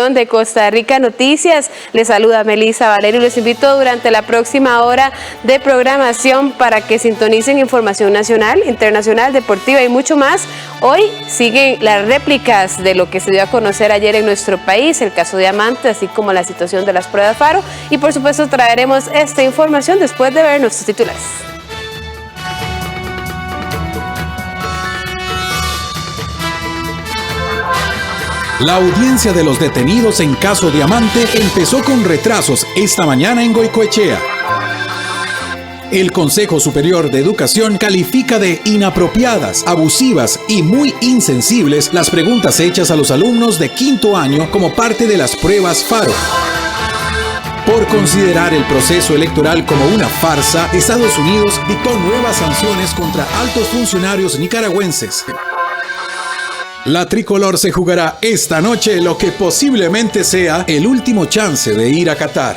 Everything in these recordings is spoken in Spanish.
información de Costa Rica Noticias. Les saluda Melissa Valerio y les invito durante la próxima hora de programación para que sintonicen información nacional, internacional, deportiva y mucho más. Hoy siguen las réplicas de lo que se dio a conocer ayer en nuestro país, el caso Diamante, así como la situación de las pruebas Faro, y por supuesto traeremos esta información después de ver nuestros titulares. La audiencia de los detenidos en caso Diamante empezó con retrasos esta mañana en Goicoechea. El Consejo Superior de Educación califica de inapropiadas, abusivas y muy insensibles las preguntas hechas a los alumnos de quinto año como parte de las pruebas Faro. Por considerar el proceso electoral como una farsa, Estados Unidos dictó nuevas sanciones contra altos funcionarios nicaragüenses. La tricolor se jugará esta noche lo que posiblemente sea el último chance de ir a Qatar.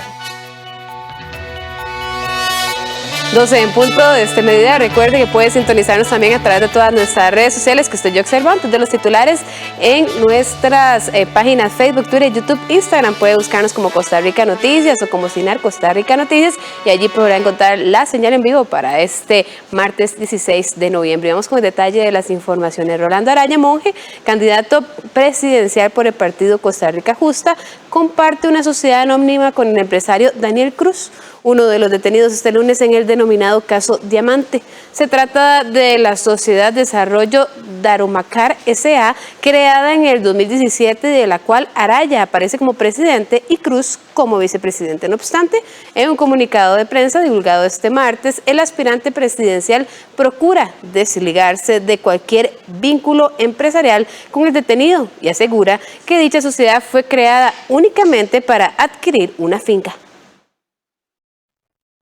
12 en punto de este mediodía. Recuerde que puede sintonizarnos también a través de todas nuestras redes sociales que estoy yo observando antes de los titulares en nuestras páginas Facebook, Twitter, YouTube, Instagram. Puede buscarnos como Costa Rica Noticias o como CINAR Costa Rica Noticias y allí podrá encontrar la señal en vivo para este martes 16 de noviembre. Vamos con el detalle de las informaciones. Rolando Araya Monge, candidato presidencial por el partido Costa Rica Justa, comparte una sociedad anónima con el empresario Daniel Cruz, uno de los detenidos este lunes en el denominado caso Diamante. Se trata de la Sociedad Desarrollo Darumacar S.A., creada en el 2017, de la cual Araya aparece como presidente y Cruz como vicepresidente. No obstante, en un comunicado de prensa divulgado este martes, el aspirante presidencial procura desligarse de cualquier vínculo empresarial con el detenido y asegura que dicha sociedad fue creada únicamente para adquirir una finca.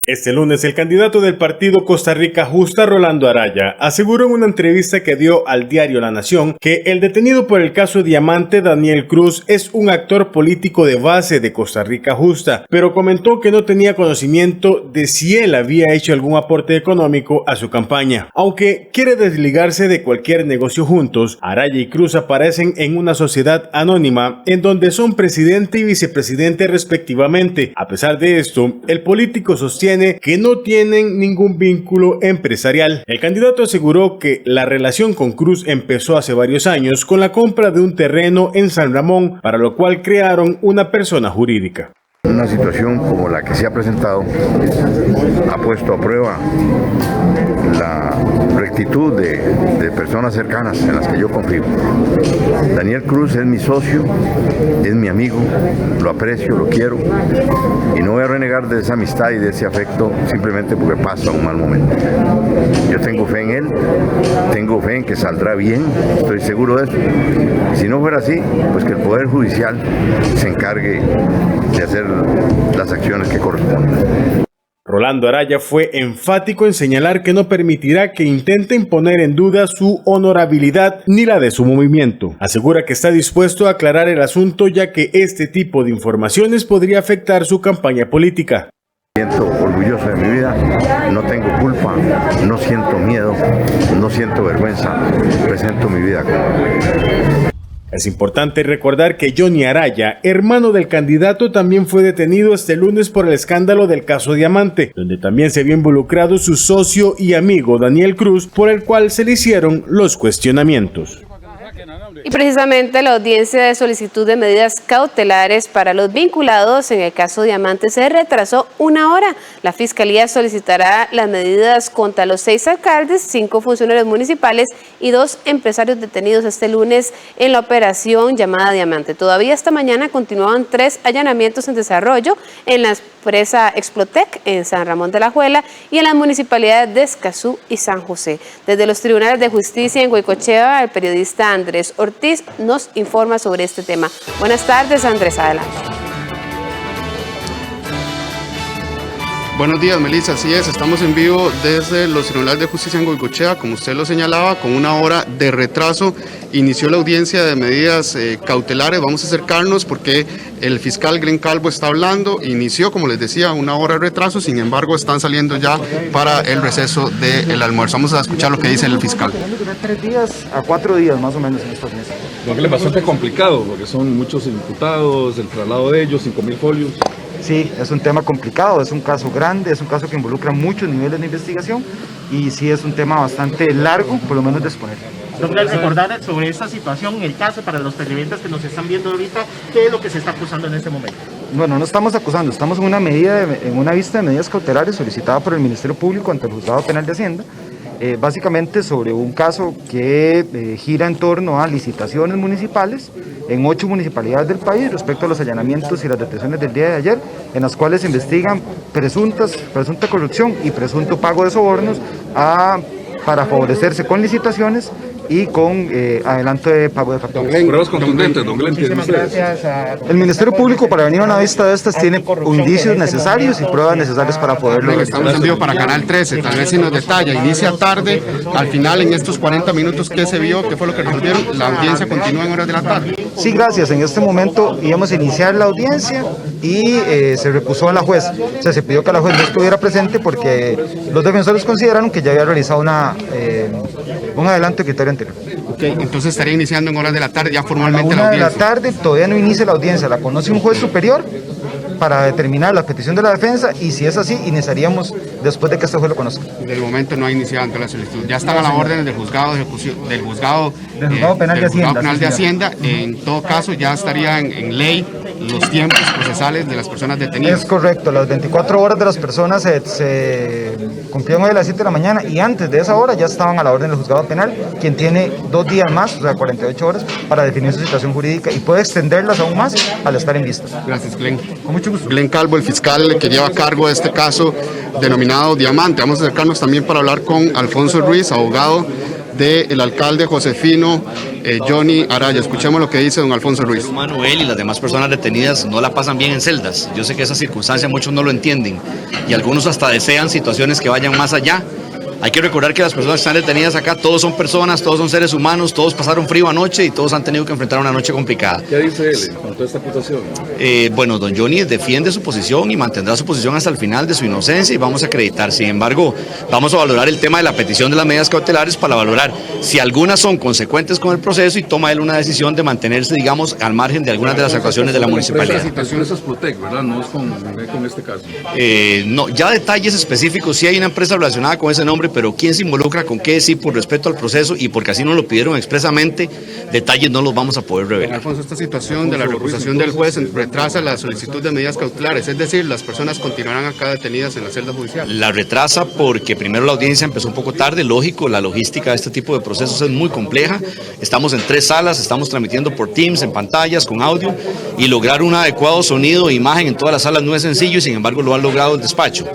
Este lunes, el candidato del partido Costa Rica Justa, Rolando Araya, aseguró en una entrevista que dio al diario La Nación que el detenido por el caso Diamante, Daniel Cruz, es un actor político de base de Costa Rica Justa, pero comentó que no tenía conocimiento de si él había hecho algún aporte económico a su campaña. Aunque quiere desligarse de cualquier negocio juntos, Araya y Cruz aparecen en una sociedad anónima en donde son presidente y vicepresidente respectivamente. A pesar de esto, el político sostiene que no tienen ningún vínculo empresarial. El candidato aseguró que la relación con Cruz empezó hace varios años con la compra de un terreno en San Ramón, para lo cual crearon una persona jurídica. Una situación como la que se ha presentado ha puesto a prueba la rectitud de personas cercanas en las que yo confío. Daniel Cruz es mi socio, es mi amigo, lo aprecio, lo quiero y no voy a renegar de esa amistad y de ese afecto simplemente porque pasa un mal momento. Yo tengo fe en él, tengo fe en que saldrá bien, estoy seguro de eso. Y si no fuera así, pues que el Poder Judicial se encargue de hacer las acciones que corresponden. Rolando Araya fue enfático en señalar que no permitirá que intenten poner en duda su honorabilidad ni la de su movimiento. Asegura que está dispuesto a aclarar el asunto, ya que este tipo de informaciones podría afectar su campaña política. Siento orgulloso de mi vida, no tengo culpa, no siento miedo, no siento vergüenza, presento mi vida con orgullo. Es importante recordar que Johnny Araya, hermano del candidato, también fue detenido este lunes por el escándalo del caso Diamante, donde también se vio involucrado su socio y amigo Daniel Cruz, por el cual se le hicieron los cuestionamientos. Y precisamente la audiencia de solicitud de medidas cautelares para los vinculados en el caso Diamante se retrasó una hora. La Fiscalía solicitará las medidas contra los 6 alcaldes, 5 funcionarios municipales y 2 empresarios detenidos este lunes en la operación llamada Diamante. Todavía esta mañana continuaban 3 allanamientos en desarrollo en la empresa Explotec en San Ramón de la Juela y en las municipalidades de Escazú y San José. Desde los tribunales de justicia en Goicoechea, el periodista Andrés Ortiz nos informa sobre este tema. Buenas tardes, Andrés, adelante. Buenos días, Melissa. Así es, estamos en vivo desde los tribunales de justicia en Goicoechea. Como usted lo señalaba, con una hora de retraso inició la audiencia de medidas cautelares. Vamos a acercarnos porque el fiscal Glenn Calvo está hablando. Inició, como les decía, una hora de retraso. Sin embargo, están saliendo ya para el receso del almuerzo. Vamos a escuchar lo que dice el fiscal. Tenemos que tener 3 días a 4 días más o menos en esta audiencia. Porque es bastante complicado, porque son muchos imputados, el traslado de ellos, 5.000 folios. Sí, es un tema complicado, es un caso grande, es un caso que involucra muchos niveles de investigación y sí es un tema bastante largo, por lo menos de exponer. Doctor, recordar sobre esta situación, el caso para los televidentes que nos están viendo ahorita, ¿qué es lo que se está acusando en este momento? Bueno, no estamos acusando, estamos en una vista de medidas cautelares solicitada por el Ministerio Público ante el Juzgado Penal de Hacienda, básicamente sobre un caso que gira en torno a licitaciones municipales en 8 municipalidades del país respecto a los allanamientos y las detenciones del día de ayer, en las cuales se investigan presunta corrupción y presunto pago de sobornos para favorecerse con licitaciones y con adelanto de pago de facturas. Pruebas contundentes, don Glenn. Muchísimas gracias. El Ministerio Público, para venir a una vista de estas, tiene indicios necesarios y pruebas necesarias para poderlo ver. Estamos en vivo para Canal 13, tal vez si nos detalla, inicia tarde, al final en estos 40 minutos, ¿qué se vio? ¿Qué fue lo que resolvieron? La audiencia continúa en horas de la tarde. Sí, gracias. En este momento íbamos a iniciar la audiencia y se recusó a la juez. O sea, se pidió que la juez no estuviera presente porque los defensores consideraron que ya había realizado un adelanto de criterio anterior. Okay, entonces estaría iniciando en horas de la tarde ya formalmente la a la audiencia. 1 de la tarde todavía no inicia la audiencia, la conoce un juez superior para determinar la petición de la defensa y si es así, iniciaríamos después de que este juez lo conozca. Del momento no ha iniciado ante la solicitud. Ya están a la orden del juzgado de ejecución, del juzgado penal de Hacienda. En todo caso, ya estaría en ley los tiempos procesales de las personas detenidas. Es correcto, las 24 horas de las personas se cumplieron hoy a las 7 de la mañana y antes de esa hora ya estaban a la orden del juzgado penal, quien tiene 2 días más, o sea, 48 horas, para definir su situación jurídica y puede extenderlas aún más al estar en vista. Gracias, Glenn. Con mucho gusto. Glenn Calvo, el fiscal que lleva a cargo de este caso denominado Diamante. Vamos a acercarnos también para hablar con Alfonso Ruiz, abogado del alcalde josefino Johnny Araya. Escuchemos lo que dice don Alfonso Ruiz. El humano, él y las demás personas detenidas no la pasan bien en celdas. Yo sé que esa circunstancia muchos no lo entienden y algunos hasta desean situaciones que vayan más allá. Hay que recordar que las personas que están detenidas acá, todos son personas, todos son seres humanos, todos pasaron frío anoche y todos han tenido que enfrentar una noche complicada. ¿Qué dice él con toda esta acusación? Bueno, don Johnny defiende su posición y mantendrá su posición hasta el final de su inocencia y vamos a acreditar. Sin embargo, vamos a valorar el tema de la petición de las medidas cautelares para valorar si algunas son consecuentes con el proceso y toma él una decisión de mantenerse, digamos, al margen de algunas de las actuaciones de la municipalidad. La situación es Protec, ¿verdad? No es con este caso. No, ya detalles específicos, sí hay una empresa relacionada con ese nombre, pero quién se involucra con qué, sí, por respeto al proceso y porque así nos lo pidieron expresamente, detalles no los vamos a poder revelar. Alfonso, esta situación de la recusación del juez retrasa la solicitud de medidas cautelares, es decir, las personas continuarán acá detenidas en la celda judicial. La retrasa porque primero la audiencia empezó un poco tarde, lógico, la logística de este tipo de procesos es muy compleja, estamos en 3 salas, estamos transmitiendo por Teams, en pantallas, con audio, y lograr un adecuado sonido e imagen en todas las salas no es sencillo y sin embargo lo han logrado el despacho.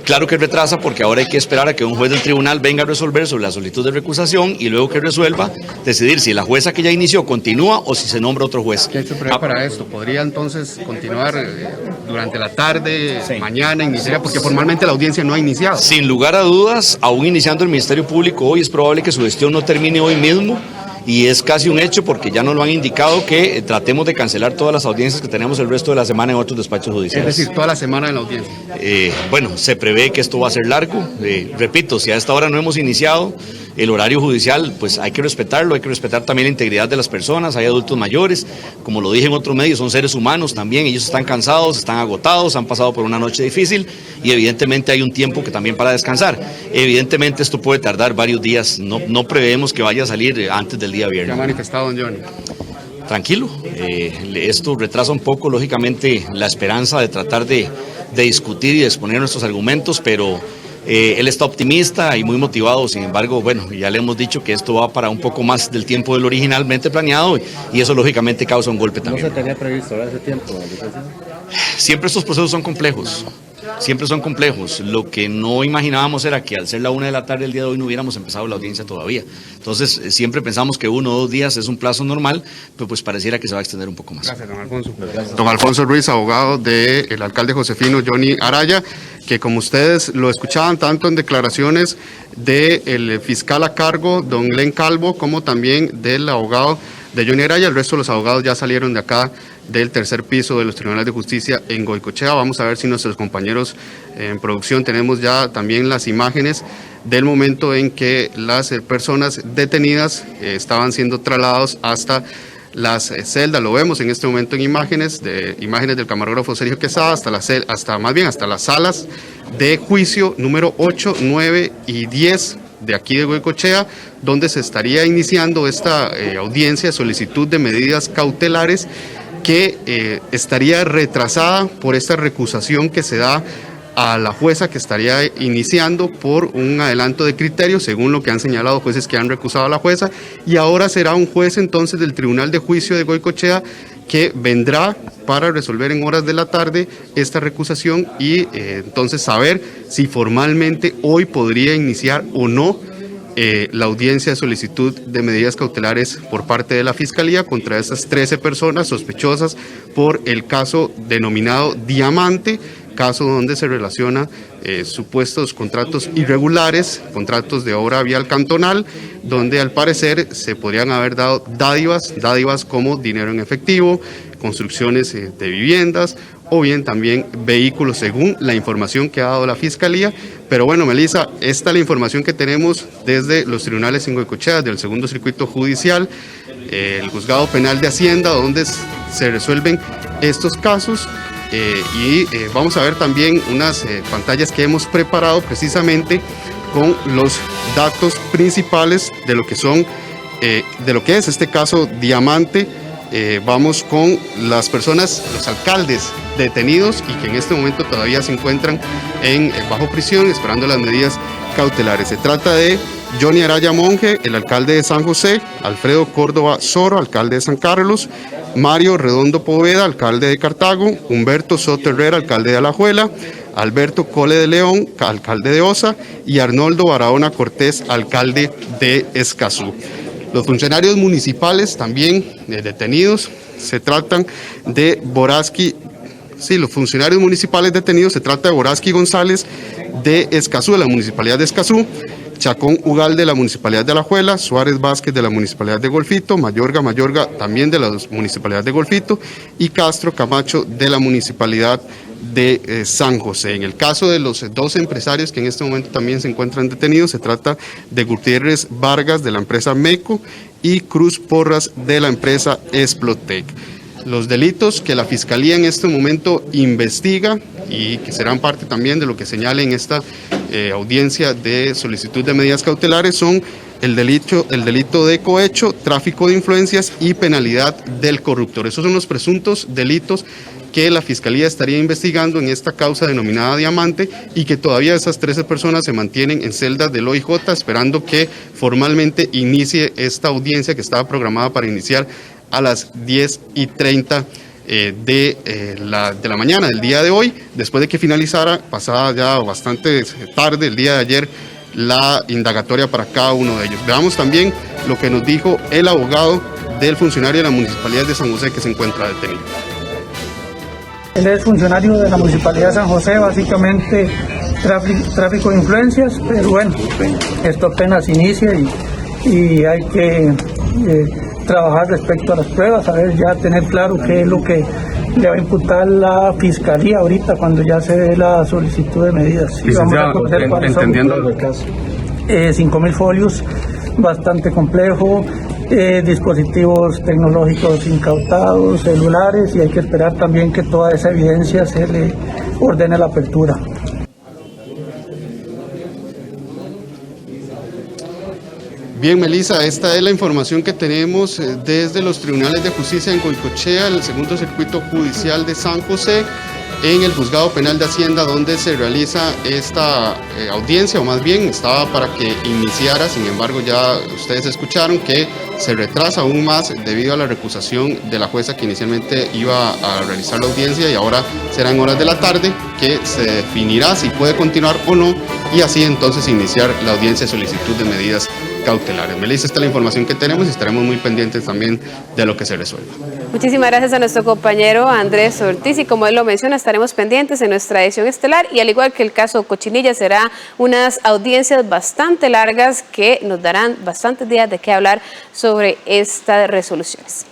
Claro que retrasa porque ahora hay que esperar a que un juez del tribunal venga a resolver sobre la solicitud de recusación y luego que resuelva, decidir si la jueza que ya inició continúa o si se nombra otro juez. ¿Qué se prevé para esto? ¿Podría entonces continuar durante la tarde, mañana, iniciar? Porque formalmente la audiencia no ha iniciado. Sin lugar a dudas, aún iniciando el Ministerio Público hoy, es probable que su gestión no termine hoy mismo. Y es casi un hecho porque ya nos lo han indicado que tratemos de cancelar todas las audiencias que tenemos el resto de la semana en otros despachos judiciales. Es decir, toda la semana en la audiencia. Bueno, se prevé que esto va a ser largo. Repito, si a esta hora no hemos iniciado el horario judicial, pues hay que respetarlo, hay que respetar también la integridad de las personas. Hay adultos mayores, como lo dije en otros medios, son seres humanos también, ellos están cansados, están agotados, han pasado por una noche difícil y evidentemente hay un tiempo que también para descansar. Evidentemente esto puede tardar varios días, no preveemos que vaya a salir antes del día viernes. ¿Qué ha manifestado don Johnny? Tranquilo, esto retrasa un poco lógicamente la esperanza de tratar de discutir y de exponer nuestros argumentos, pero él está optimista y muy motivado. Sin embargo, bueno, ya le hemos dicho que esto va para un poco más del tiempo del originalmente planeado y eso lógicamente causa un golpe también. ¿No se tenía previsto ahora ese tiempo? Siempre estos procesos son complejos. Siempre son complejos. Lo que no imaginábamos era que al ser la 1 de la tarde el día de hoy no hubiéramos empezado la audiencia todavía. Entonces, siempre pensamos que 1 o 2 días es un plazo normal, pero pues pareciera que se va a extender un poco más. Gracias, don Alfonso. Don Alfonso Ruiz, abogado del alcalde josefino Johnny Araya, que como ustedes lo escuchaban tanto en declaraciones del fiscal a cargo, don Glenn Calvo, como también del abogado de Johnny Araya, el resto de los abogados ya salieron de acá del tercer piso de los tribunales de justicia en Goicoechea. Vamos a ver si nuestros compañeros en producción tenemos ya también las imágenes del momento en que las personas detenidas estaban siendo trasladados hasta las celdas, lo vemos en este momento en imágenes del camarógrafo Sergio Quesada, hasta las salas de juicio número 8, 9 y 10 de aquí de Goicoechea, donde se estaría iniciando esta audiencia de solicitud de medidas cautelares que estaría retrasada por esta recusación que se da a la jueza, que estaría iniciando por un adelanto de criterio, según lo que han señalado jueces que han recusado a la jueza, y ahora será un juez entonces del Tribunal de Juicio de Goicoechea que vendrá para resolver en horas de la tarde esta recusación y entonces saber si formalmente hoy podría iniciar o no la audiencia de solicitud de medidas cautelares por parte de la Fiscalía contra esas 13 personas sospechosas por el caso denominado Diamante, caso donde se relaciona supuestos contratos irregulares, contratos de obra vial cantonal, donde al parecer se podrían haber dado dádivas como dinero en efectivo, construcciones de viviendas o bien también vehículos, según la información que ha dado la Fiscalía. Pero bueno, Melissa, esta es la información que tenemos desde los tribunales en Goicoechea, del segundo circuito judicial, el juzgado penal de Hacienda, donde se resuelven estos casos. Vamos a ver también unas pantallas que hemos preparado precisamente con los datos principales de lo que son, de lo que es este caso Diamante. Vamos con las personas, los alcaldes detenidos y que en este momento todavía se encuentran bajo prisión esperando las medidas cautelares. Se trata de Johnny Araya Monge, el alcalde de San José, Alfredo Córdoba Soro, alcalde de San Carlos, Mario Redondo Poveda, alcalde de Cartago, Humberto Soto Herrera, alcalde de Alajuela, Alberto Cole de León, alcalde de Osa, y Arnoldo Barahona Cortés, alcalde de Escazú. Los funcionarios municipales también detenidos, se tratan de los funcionarios municipales detenidos, se trata de Boraski González de Escazú, de la Municipalidad de Escazú, Chacón Ugal de la Municipalidad de Alajuela, Suárez Vázquez de la Municipalidad de Golfito, Mayorga también de la Municipalidad de Golfito y Castro Camacho de la Municipalidad de San José. En el caso de los dos empresarios que en este momento también se encuentran detenidos, se trata de Gutiérrez Vargas de la empresa MECO y Cruz Porras de la empresa Explotec. Los delitos que la Fiscalía en este momento investiga y que serán parte también de lo que señale en esta audiencia de solicitud de medidas cautelares son el delito de cohecho, tráfico de influencias y penalidad del corruptor. Esos son los presuntos delitos que la Fiscalía estaría investigando en esta causa denominada Diamante y que todavía esas 13 personas se mantienen en celdas del OIJ esperando que formalmente inicie esta audiencia que estaba programada para iniciar a las 10:30 de la mañana del día de hoy, después de que finalizara, pasada ya bastante tarde el día de ayer, la indagatoria para cada uno de ellos. Veamos también lo que nos dijo el abogado del funcionario de la Municipalidad de San José que se encuentra detenido. Él es funcionario de la Municipalidad de San José, básicamente tráfico de influencias, pero bueno, esto apenas inicia y hay que trabajar respecto a las pruebas, tener claro qué es lo que le va a imputar la Fiscalía ahorita cuando ya se dé la solicitud de medidas. Y vamos a conocer cuáles son los casos. 5.000 folios, bastante complejo, dispositivos tecnológicos incautados, celulares, y hay que esperar también que toda esa evidencia se le ordene la apertura. Bien, Melissa, esta es la información que tenemos desde los tribunales de justicia en Goicoechea, el segundo circuito judicial de San José, en el juzgado penal de Hacienda, donde se realiza esta audiencia, o más bien estaba para que iniciara, sin embargo ya ustedes escucharon que se retrasa aún más debido a la recusación de la jueza que inicialmente iba a realizar la audiencia, y ahora serán horas de la tarde que se definirá si puede continuar o no, y así entonces iniciar la audiencia de solicitud de medidas cautelares. Melissa, esta es la información que tenemos y estaremos muy pendientes también de lo que se resuelva. Muchísimas gracias a nuestro compañero Andrés Ortiz, y como él lo menciona, estaremos pendientes en nuestra edición estelar, y al igual que el caso Cochinilla, será unas audiencias bastante largas que nos darán bastantes días de qué hablar sobre estas resoluciones.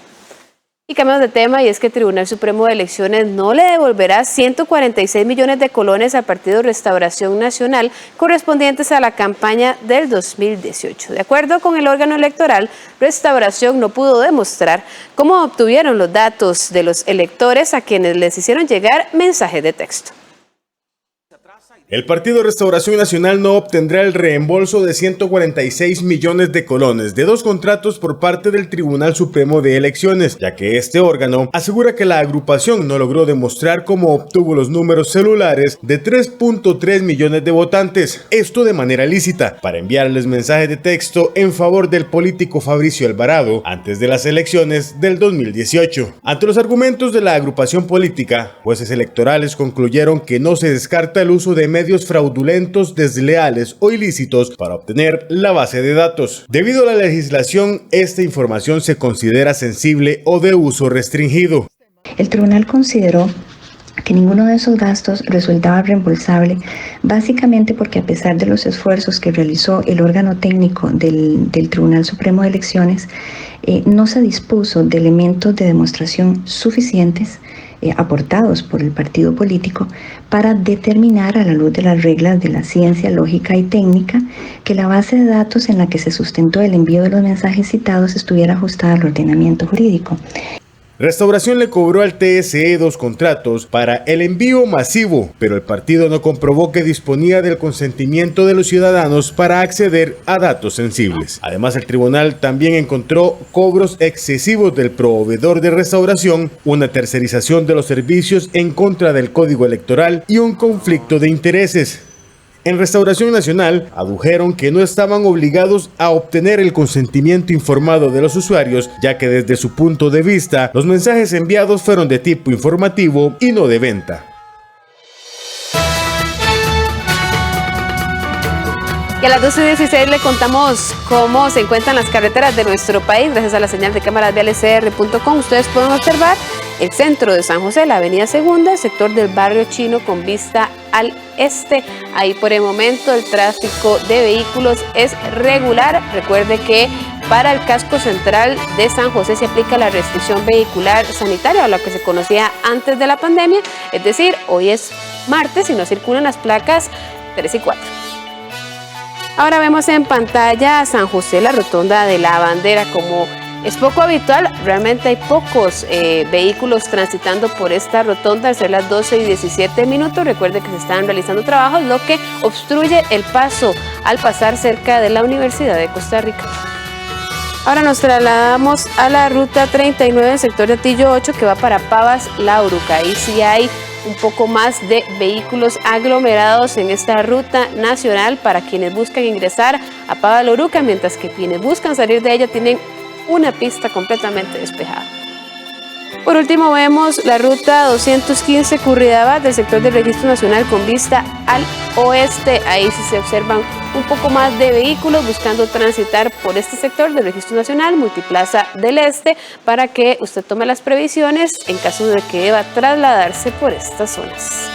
Y cambiamos de tema, y es que el Tribunal Supremo de Elecciones no le devolverá 146 millones de colones al Partido Restauración Nacional correspondientes a la campaña del 2018. De acuerdo con el órgano electoral, Restauración no pudo demostrar cómo obtuvieron los datos de los electores a quienes les hicieron llegar mensajes de texto. El Partido Restauración Nacional no obtendrá el reembolso de 146 millones de colones de 2 contratos por parte del Tribunal Supremo de Elecciones, ya que este órgano asegura que la agrupación no logró demostrar cómo obtuvo los números celulares de 3.3 millones de votantes, esto de manera lícita, para enviarles mensajes de texto en favor del político Fabricio Alvarado antes de las elecciones del 2018. Ante los argumentos de la agrupación política, jueces electorales concluyeron que no se descarta el uso de medios fraudulentos, desleales o ilícitos para obtener la base de datos. Debido a la legislación, esta información se considera sensible o de uso restringido. El tribunal consideró que ninguno de esos gastos resultaba reembolsable, básicamente porque a pesar de los esfuerzos que realizó el órgano técnico del Tribunal Supremo de Elecciones, no se dispuso de elementos de demostración suficientes aportados por el partido político para determinar, a la luz de las reglas de la ciencia lógica y técnica, que la base de datos en la que se sustentó el envío de los mensajes citados estuviera ajustada al ordenamiento jurídico. Restauración le cobró al TSE 2 contratos para el envío masivo, pero el partido no comprobó que disponía del consentimiento de los ciudadanos para acceder a datos sensibles. Además, el tribunal también encontró cobros excesivos del proveedor de Restauración, una tercerización de los servicios en contra del Código Electoral y un conflicto de intereses. En Restauración Nacional adujeron que no estaban obligados a obtener el consentimiento informado de los usuarios, ya que desde su punto de vista los mensajes enviados fueron de tipo informativo y no de venta. Y a las 12:16 le contamos cómo se encuentran las carreteras de nuestro país. Gracias a la señal de cámarasvialescr.com ustedes pueden observar el centro de San José, la avenida Segunda, el sector del barrio Chino con vista al este. Ahí por el momento el tráfico de vehículos es regular. Recuerde que para el casco central de San José se aplica la restricción vehicular sanitaria, o lo que se conocía antes de la pandemia. Es decir, hoy es martes y no circulan las placas 3 y 4. Ahora vemos en pantalla San José, la rotonda de la Bandera. Como es poco habitual, realmente hay pocos vehículos transitando por esta rotonda al ser las 12:17. Recuerde que se están realizando trabajos, lo que obstruye el paso al pasar cerca de la Universidad de Costa Rica. Ahora nos trasladamos a la ruta 39 en el sector de Atillo 8, que va para Pavas, La Uruca. Ahí sí hay un poco más de vehículos aglomerados en esta ruta nacional para quienes buscan ingresar a Pavas, La Uruca, mientras que quienes buscan salir de ella tienen una pista completamente despejada. Por último vemos la ruta 215 Curridabat del sector del Registro Nacional con vista al oeste. Ahí sí se observan un poco más de vehículos buscando transitar por este sector del Registro Nacional, Multiplaza del Este, para que usted tome las previsiones en caso de que deba trasladarse por estas zonas.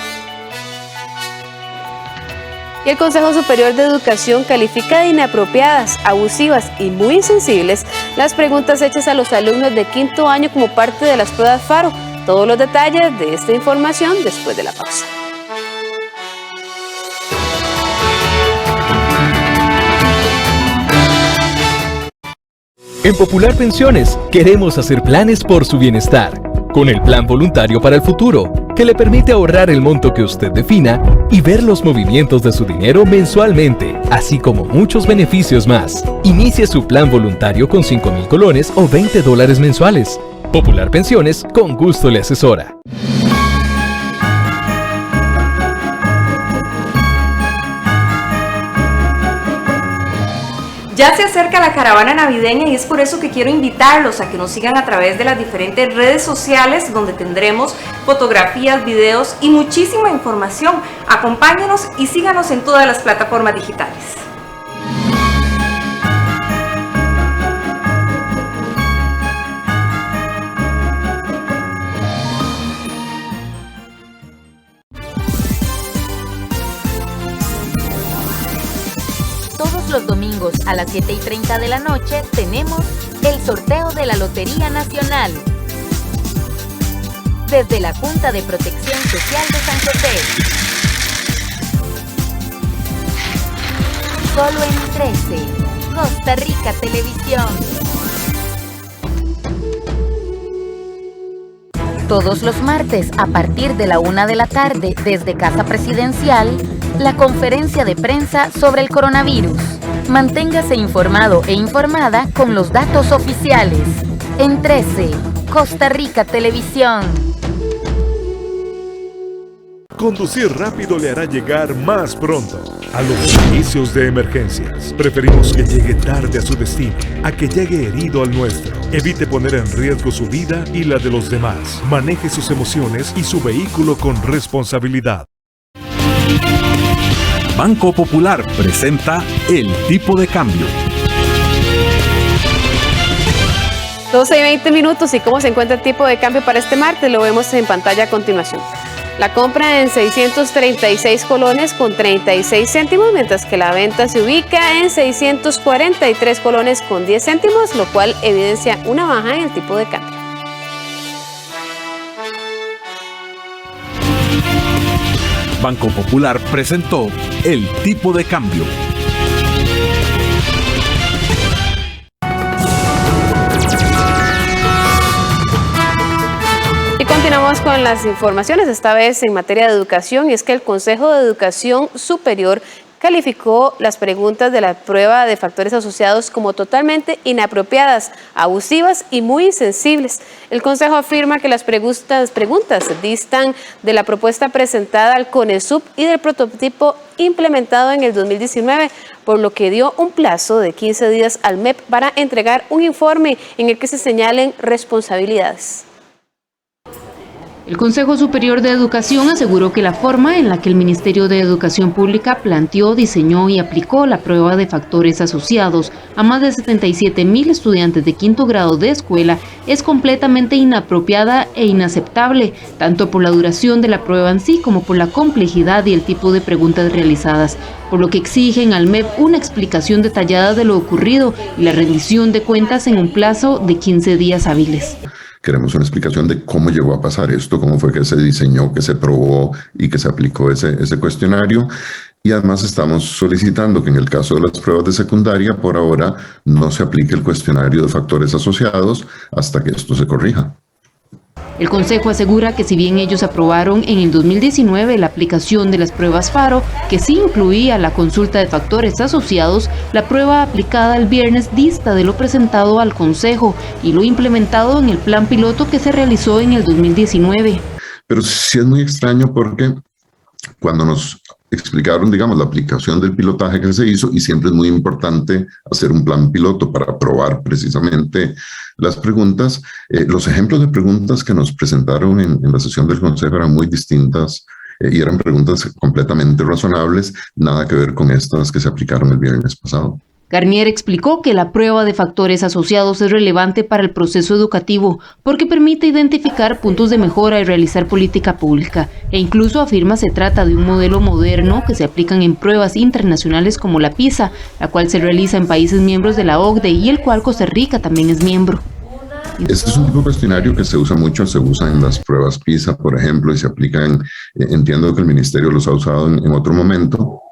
Y el Consejo Superior de Educación califica de inapropiadas, abusivas y muy insensibles las preguntas hechas a los alumnos de quinto año como parte de las pruebas FARO. Todos los detalles de esta información después de la pausa. En Popular Pensiones queremos hacer planes por su bienestar, con el Plan Voluntario para el Futuro, que le permite ahorrar el monto que usted defina y ver los movimientos de su dinero mensualmente, así como muchos beneficios más. Inicie su plan voluntario con 5,000 colones o $20 mensuales. Popular Pensiones con gusto le asesora. Ya se acerca la caravana navideña y es por eso que quiero invitarlos a que nos sigan a través de las diferentes redes sociales, donde tendremos fotografías, videos y muchísima información. Acompáñenos y síganos en todas las plataformas digitales. Los domingos a las 7:30 de la noche tenemos el sorteo de la Lotería Nacional. desde la Junta de Protección Social de San José. Solo en 13, Costa Rica Televisión. Todos los martes, a partir de la 1 de la tarde, desde Casa Presidencial, la conferencia de prensa sobre el coronavirus. Manténgase informado e informada con los datos oficiales. En 13, Costa Rica Televisión. Conducir rápido le hará llegar más pronto a los servicios de emergencias. Preferimos que llegue tarde a su destino, a que llegue herido al nuestro. Evite poner en riesgo su vida y la de los demás. Maneje sus emociones y su vehículo con responsabilidad. Banco Popular presenta el tipo de cambio. 12:20 y cómo se encuentra el tipo de cambio para este martes lo vemos en pantalla a continuación. La compra en 636 colones con 36 céntimos, mientras que la venta se ubica en 643 colones con 10 céntimos, lo cual evidencia una baja en el tipo de cambio. Banco Popular presentó el tipo de cambio. Continuamos con las informaciones, esta vez en materia de educación, y es que el Consejo de Educación Superior calificó las preguntas de la prueba de factores asociados como totalmente inapropiadas, abusivas y muy insensibles. El Consejo afirma que las preguntas distan de la propuesta presentada al CONESUB y del prototipo implementado en el 2019, por lo que dio un plazo de 15 días al MEP para entregar un informe en el que se señalen responsabilidades. El Consejo Superior de Educación aseguró que la forma en la que el Ministerio de Educación Pública planteó, diseñó y aplicó la prueba de factores asociados a más de 77,000 estudiantes de quinto grado de escuela es completamente inapropiada e inaceptable, tanto por la duración de la prueba en sí como por la complejidad y el tipo de preguntas realizadas, por lo que exigen al MEP una explicación detallada de lo ocurrido y la rendición de cuentas en un plazo de 15 días hábiles. Queremos una explicación de cómo llegó a pasar esto, cómo fue que se diseñó, que se probó y que se aplicó ese cuestionario. Y además estamos solicitando que en el caso de las pruebas de secundaria, por ahora, no se aplique el cuestionario de factores asociados hasta que esto se corrija. El Consejo asegura que si bien ellos aprobaron en el 2019 la aplicación de las pruebas FARO, que sí incluía la consulta de factores asociados, la prueba aplicada el viernes dista de lo presentado al Consejo y lo implementado en el plan piloto que se realizó en el 2019. Pero sí es muy extraño porque cuando nos explicaron, digamos, la aplicación del pilotaje que se hizo, y siempre es muy importante hacer un plan piloto para probar precisamente las preguntas, los ejemplos de preguntas que nos presentaron en la sesión del Consejo eran muy distintas y eran preguntas completamente razonables, nada que ver con estas que se aplicaron el viernes pasado. Garnier explicó que la prueba de factores asociados es relevante para el proceso educativo porque permite identificar puntos de mejora y realizar política pública, e incluso afirma se trata de un modelo moderno que se aplican en pruebas internacionales como la PISA, la cual se realiza en países miembros de la OCDE y el cual Costa Rica también es miembro. Este es un tipo de cuestionario que se usa mucho, se usa en las pruebas PISA, por ejemplo, y se aplican, entiendo que el Ministerio los ha usado en otro momento.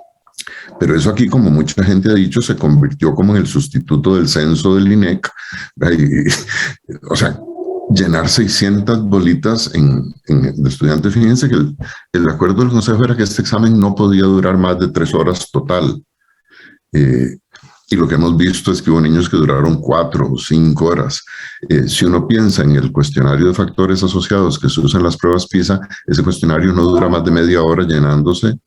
Pero eso aquí, como mucha gente ha dicho, se convirtió como en el sustituto del censo del INEC. O sea, llenar 600 bolitas de estudiantes. Fíjense que el acuerdo del Consejo era que este examen no podía durar más de 3 horas total. Y lo que hemos visto es que hubo niños que duraron 4 o 5 horas. Si uno piensa en el cuestionario de factores asociados que se usa en las pruebas PISA, ese cuestionario no dura más de media hora llenándose.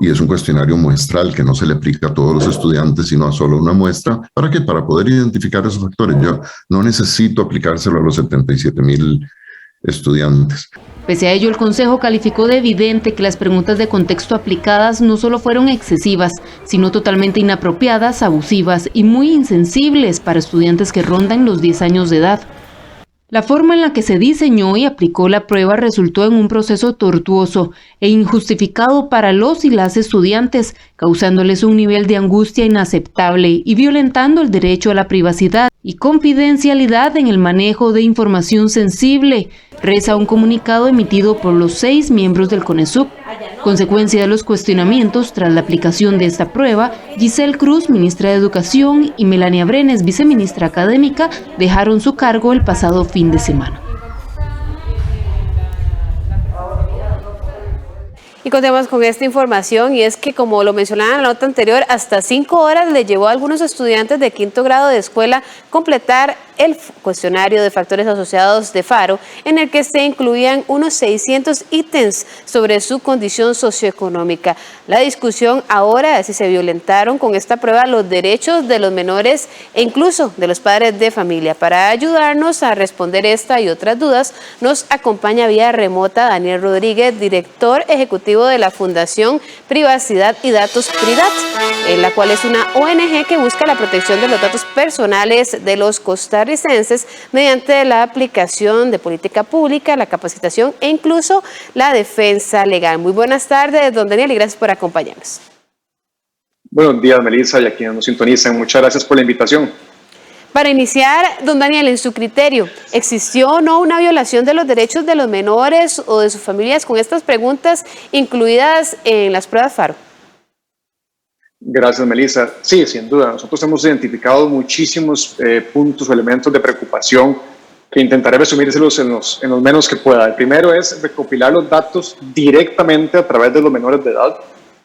Y es un cuestionario muestral que no se le aplica a todos los estudiantes, sino a solo una muestra. ¿Para qué? Para poder identificar esos factores. Yo no necesito aplicárselo a los 77,000 estudiantes. Pese a ello, el Consejo calificó de evidente que las preguntas de contexto aplicadas no solo fueron excesivas, sino totalmente inapropiadas, abusivas y muy insensibles para estudiantes que rondan los 10 años de edad. La forma en la que se diseñó y aplicó la prueba resultó en un proceso tortuoso e injustificado para los y las estudiantes, causándoles un nivel de angustia inaceptable y violentando el derecho a la privacidad y confidencialidad en el manejo de información sensible, reza un comunicado emitido por los 6 miembros del CONESUB. Consecuencia de los cuestionamientos tras la aplicación de esta prueba, Giselle Cruz, ministra de Educación, y Melania Brenes, viceministra académica, dejaron su cargo el pasado fin de semana. Y continuamos con esta información, y es que, como lo mencionaba en la nota anterior, hasta 5 horas le llevó a algunos estudiantes de 5º grado de escuela completar el cuestionario de factores asociados de Faro, en el que se incluían unos 600 ítems sobre su condición socioeconómica. La discusión ahora es si se violentaron con esta prueba los derechos de los menores e incluso de los padres de familia. Para ayudarnos a responder esta y otras dudas, nos acompaña vía remota Daniel Rodríguez, director ejecutivo de la Fundación Privacidad y Datos PRIDAT, la cual es una ONG que busca la protección de los datos personales de los costarricenses mediante la aplicación de política pública, la capacitación e incluso la defensa legal. Muy buenas tardes, don Daniel, y gracias por acompañarnos. Buenos días, Melissa, y a quienes nos sintonizan. Muchas gracias por la invitación. Para iniciar, don Daniel, en su criterio, ¿existió o no una violación de los derechos de los menores o de sus familias con estas preguntas incluidas en las pruebas Faro? Gracias, Melissa. Sí, sin duda. Nosotros hemos identificado muchísimos puntos o elementos de preocupación que intentaré resumírselos en los menos que pueda. El primero es recopilar los datos directamente a través de los menores de edad,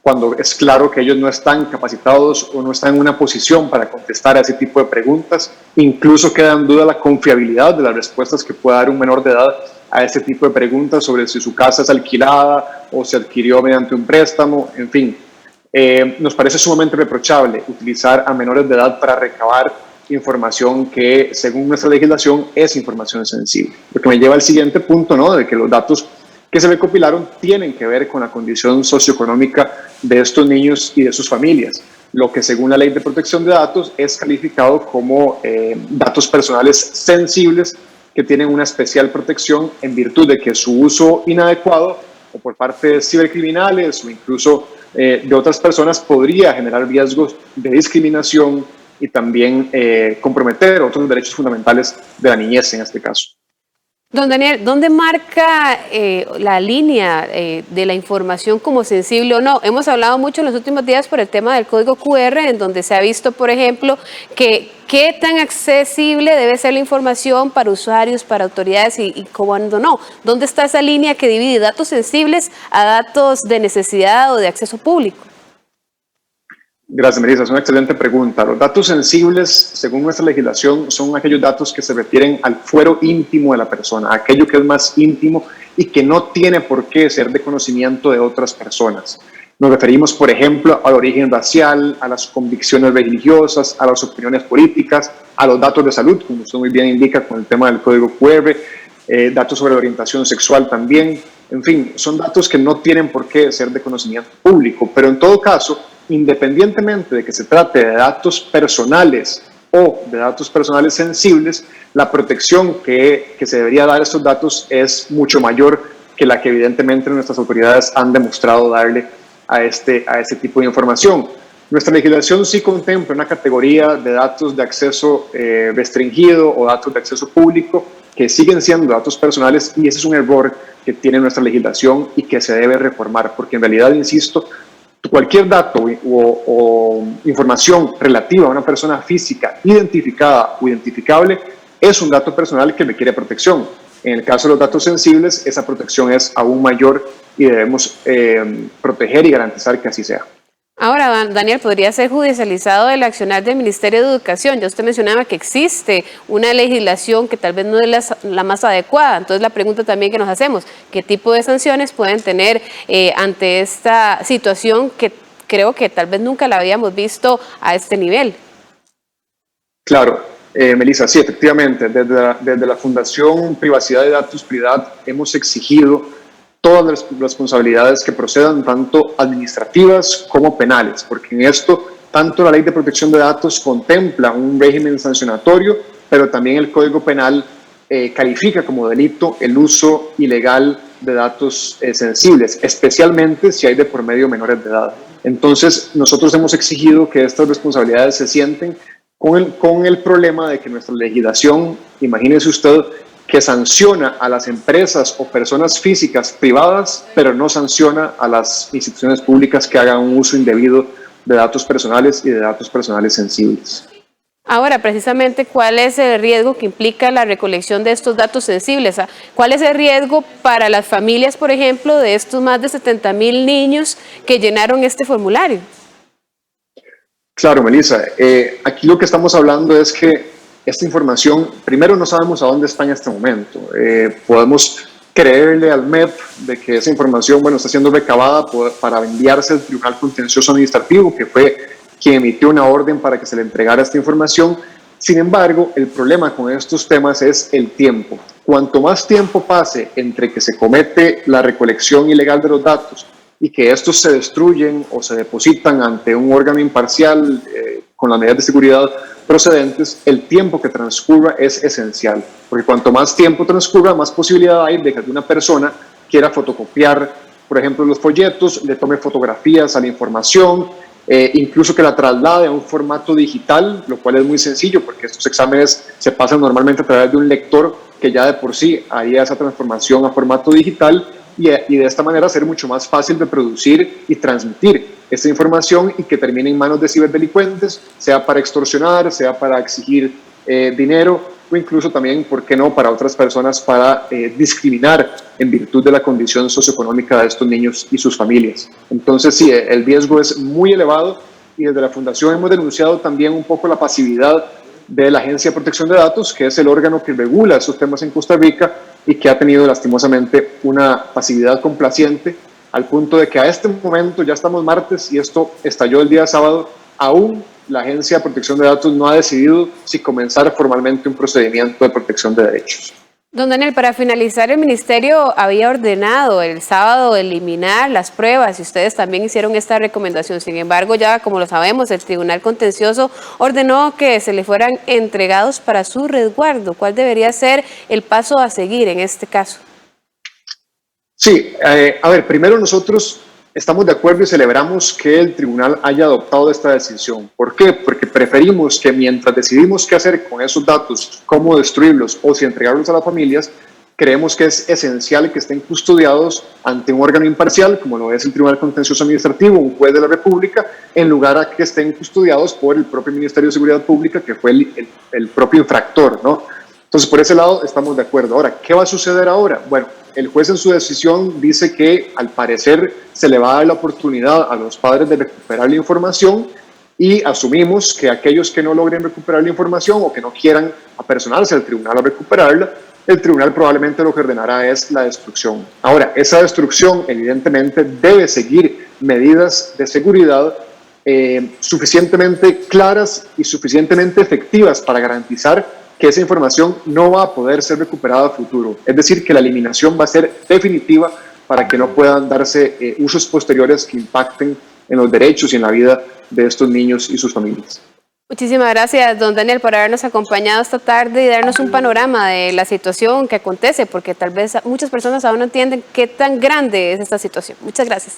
cuando es claro que ellos no están capacitados o no están en una posición para contestar a ese tipo de preguntas. Incluso queda en duda la confiabilidad de las respuestas que pueda dar un menor de edad a este tipo de preguntas sobre si su casa es alquilada o se adquirió mediante un préstamo, en fin. Nos parece sumamente reprochable utilizar a menores de edad para recabar información que, según nuestra legislación, es información sensible. Lo que me lleva al siguiente punto, ¿no?, de que los datos que se recopilaron tienen que ver con la condición socioeconómica de estos niños y de sus familias, lo que según la Ley de Protección de Datos es calificado como datos personales sensibles que tienen una especial protección en virtud de que su uso inadecuado o por parte de cibercriminales o incluso de otras personas podría generar riesgos de discriminación y también comprometer otros derechos fundamentales de la niñez en este caso. Don Daniel, ¿dónde marca la línea de la información como sensible o no? Hemos hablado mucho en los últimos días por el tema del código QR, en donde se ha visto, por ejemplo, que qué tan accesible debe ser la información para usuarios, para autoridades y cuándo no. ¿Dónde está esa línea que divide datos sensibles a datos de necesidad o de acceso público? Gracias, Melissa. Es una excelente pregunta. Los datos sensibles, según nuestra legislación, son aquellos datos que se refieren al fuero íntimo de la persona, aquello que es más íntimo y que no tiene por qué ser de conocimiento de otras personas. Nos referimos, por ejemplo, al origen racial, a las convicciones religiosas, a las opiniones políticas, a los datos de salud, como usted muy bien indica con el tema del código QR, datos sobre la orientación sexual también. En fin, son datos que no tienen por qué ser de conocimiento público, pero en todo caso, independientemente de que se trate de datos personales o de datos personales sensibles, la protección que se debería dar a estos datos es mucho mayor que la que evidentemente nuestras autoridades han demostrado darle a este tipo de información. Nuestra legislación sí contempla una categoría de datos de acceso restringido o datos de acceso público que siguen siendo datos personales, y ese es un error que tiene nuestra legislación y que se debe reformar, porque en realidad, insisto, cualquier dato o información relativa a una persona física identificada o identificable es un dato personal que requiere protección. En el caso de los datos sensibles, esa protección es aún mayor y debemos proteger y garantizar que así sea. Ahora, Daniel, ¿podría ser judicializado el accionar del Ministerio de Educación? Ya usted mencionaba que existe una legislación que tal vez no es la más adecuada. Entonces, la pregunta también que nos hacemos, ¿qué tipo de sanciones pueden tener ante esta situación que creo que tal vez nunca la habíamos visto a este nivel? Claro, Melissa, sí, efectivamente. Desde la Fundación Privacidad de Datos PRIDAT hemos exigido todas las responsabilidades que procedan, tanto administrativas como penales, porque en esto tanto la Ley de Protección de Datos contempla un régimen sancionatorio, pero también el Código Penal califica como delito el uso ilegal de datos sensibles, especialmente si hay de por medio menores de edad. Entonces, nosotros hemos exigido que estas responsabilidades se sienten con el problema de que nuestra legislación, imagínese usted, que sanciona a las empresas o personas físicas privadas, pero no sanciona a las instituciones públicas que hagan un uso indebido de datos personales y de datos personales sensibles. Ahora, precisamente, ¿cuál es el riesgo que implica la recolección de estos datos sensibles? ¿Cuál es el riesgo para las familias, por ejemplo, de estos más de 70,000 niños que llenaron este formulario? Claro, Melissa, aquí lo que estamos hablando es que esta información, primero no sabemos a dónde está en este momento. Podemos creerle al MEP de que esa información, bueno, está siendo recabada para enviarse al Tribunal Contencioso Administrativo, que fue quien emitió una orden para que se le entregara esta información. Sin embargo, el problema con estos temas es el tiempo. Cuanto más tiempo pase entre que se comete la recolección ilegal de los datos y que estos se destruyen o se depositan ante un órgano imparcial con las medidas de seguridad procedentes, el tiempo que transcurra es esencial, porque cuanto más tiempo transcurra, más posibilidad hay de que una persona quiera fotocopiar, por ejemplo, los folletos, le tome fotografías a la información, incluso que la traslade a un formato digital, lo cual es muy sencillo, porque estos exámenes se pasan normalmente a través de un lector que ya de por sí haría esa transformación a formato digital, y de esta manera ser mucho más fácil de producir y transmitir esta información y que termine en manos de ciberdelincuentes, sea para extorsionar, sea para exigir dinero o incluso también, ¿por qué no?, para otras personas para discriminar en virtud de la condición socioeconómica de estos niños y sus familias. Entonces sí, el riesgo es muy elevado y desde la Fundación hemos denunciado también un poco la pasividad de la Agencia de Protección de Datos, que es el órgano que regula esos temas en Costa Rica y que ha tenido lastimosamente una pasividad complaciente al punto de que a este momento, ya estamos martes y esto estalló el día sábado, aún la Agencia de Protección de Datos no ha decidido si comenzar formalmente un procedimiento de protección de derechos. Don Daniel, para finalizar, el Ministerio había ordenado el sábado eliminar las pruebas y ustedes también hicieron esta recomendación. Sin embargo, ya como lo sabemos, el Tribunal Contencioso ordenó que se le fueran entregados para su resguardo. ¿Cuál debería ser el paso a seguir en este caso? Sí, a ver, primero nosotros estamos de acuerdo y celebramos que el tribunal haya adoptado esta decisión. ¿Por qué? Porque preferimos que mientras decidimos qué hacer con esos datos, cómo destruirlos o si entregarlos a las familias, creemos que es esencial que estén custodiados ante un órgano imparcial, como lo es el Tribunal Contencioso Administrativo, un juez de la República, en lugar a que estén custodiados por el propio Ministerio de Seguridad Pública, que fue el propio infractor, ¿no? Entonces, por ese lado estamos de acuerdo. Ahora, ¿qué va a suceder ahora? Bueno, el juez en su decisión dice que al parecer se le va a dar la oportunidad a los padres de recuperar la información y asumimos que aquellos que no logren recuperar la información o que no quieran apersonarse al tribunal a recuperarla, el tribunal probablemente lo que ordenará es la destrucción. Ahora, esa destrucción evidentemente debe seguir medidas de seguridad suficientemente claras y suficientemente efectivas para garantizar que esa información no va a poder ser recuperada a futuro. Es decir, que la eliminación va a ser definitiva para que no puedan darse usos posteriores que impacten en los derechos y en la vida de estos niños y sus familias. Muchísimas gracias, don Daniel, por habernos acompañado esta tarde y darnos un panorama de la situación que acontece, porque tal vez muchas personas aún no entienden qué tan grande es esta situación. Muchas gracias.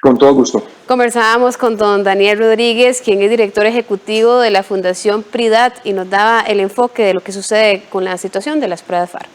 Con todo gusto. Conversábamos con don Daniel Rodríguez, quien es director ejecutivo de la Fundación PRIDAT y nos daba el enfoque de lo que sucede con la situación de las pruebas FARO.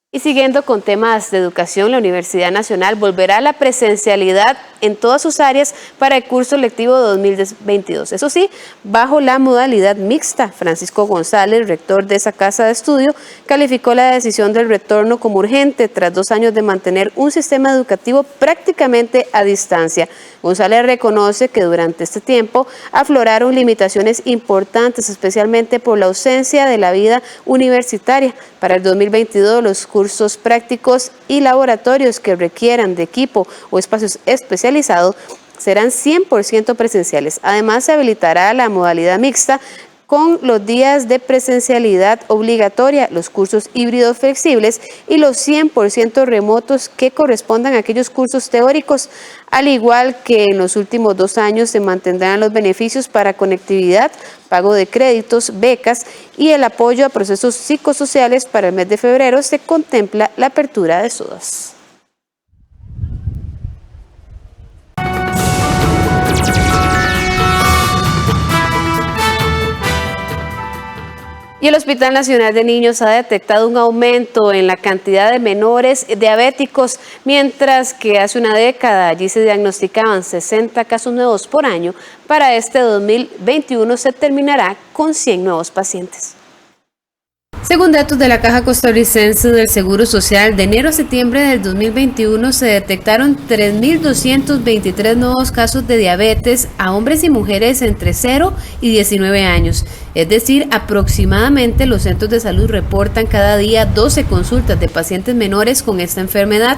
Y siguiendo con temas de educación, la Universidad Nacional volverá a la presencialidad en todas sus áreas para el curso lectivo 2022. Eso sí, bajo la modalidad mixta. Francisco González, rector de esa casa de estudio, calificó la decisión del retorno como urgente tras 2 años de mantener un sistema educativo prácticamente a distancia. González reconoce que durante este tiempo afloraron limitaciones importantes, especialmente por la ausencia de la vida universitaria. Para el 2022, los cursos prácticos y laboratorios que requieran de equipo o espacios especializados serán 100% presenciales. Además, se habilitará la modalidad mixta con los días de presencialidad obligatoria, los cursos híbridos flexibles y los 100% remotos que correspondan a aquellos cursos teóricos. Al igual que en los últimos 2 años, se mantendrán los beneficios para conectividad, pago de créditos, becas y el apoyo a procesos psicosociales. Para el mes de febrero se contempla la apertura de SUDAS. Y el Hospital Nacional de Niños ha detectado un aumento en la cantidad de menores diabéticos, mientras que hace una década allí se diagnosticaban 60 casos nuevos por año. Para este 2021 se terminará con 100 nuevos pacientes. Según datos de la Caja Costarricense del Seguro Social, de enero a septiembre del 2021 se detectaron 3.223 nuevos casos de diabetes a hombres y mujeres entre 0 y 19 años. Es decir, aproximadamente los centros de salud reportan cada día 12 consultas de pacientes menores con esta enfermedad.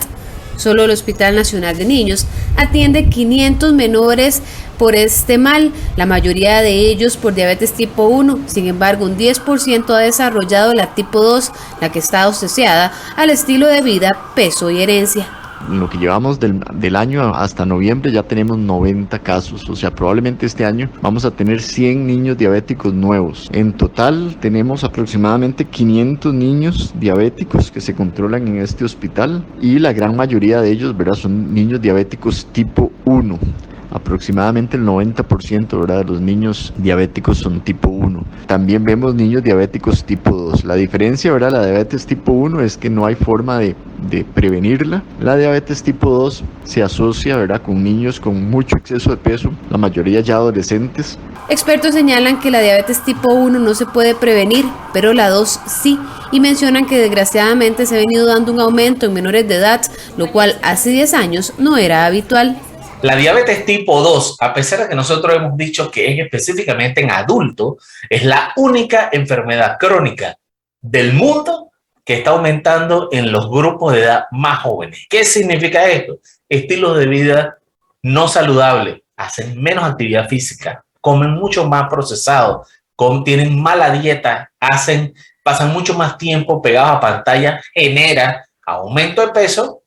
Solo el Hospital Nacional de Niños atiende 500 menores por este mal, la mayoría de ellos por diabetes tipo 1. Sin embargo, un 10% ha desarrollado la tipo 2, la que está asociada al estilo de vida, peso y herencia. En lo que llevamos del año hasta noviembre ya tenemos 90 casos, o sea, probablemente este año vamos a tener 100 niños diabéticos nuevos. En total tenemos aproximadamente 500 niños diabéticos que se controlan en este hospital y la gran mayoría de ellos, ¿verdad?, son niños diabéticos tipo 1. Aproximadamente el 90%, ¿verdad?, de los niños diabéticos son tipo 1. También vemos niños diabéticos tipo 2. La diferencia, ¿verdad?, la diabetes tipo 1 es que no hay forma de prevenirla. La diabetes tipo 2 se asocia, ¿verdad?, con niños con mucho exceso de peso, la mayoría ya adolescentes. Expertos señalan que la diabetes tipo 1 no se puede prevenir, pero la 2 sí, y mencionan que desgraciadamente se ha venido dando un aumento en menores de edad, lo cual hace 10 años no era habitual. La diabetes tipo 2, a pesar de que nosotros hemos dicho que es específicamente en adultos, es la única enfermedad crónica del mundo que está aumentando en los grupos de edad más jóvenes. ¿Qué significa esto? Estilos de vida no saludables, hacen menos actividad física, comen mucho más procesado, tienen mala dieta, pasan mucho más tiempo pegados a pantalla, genera aumento de peso,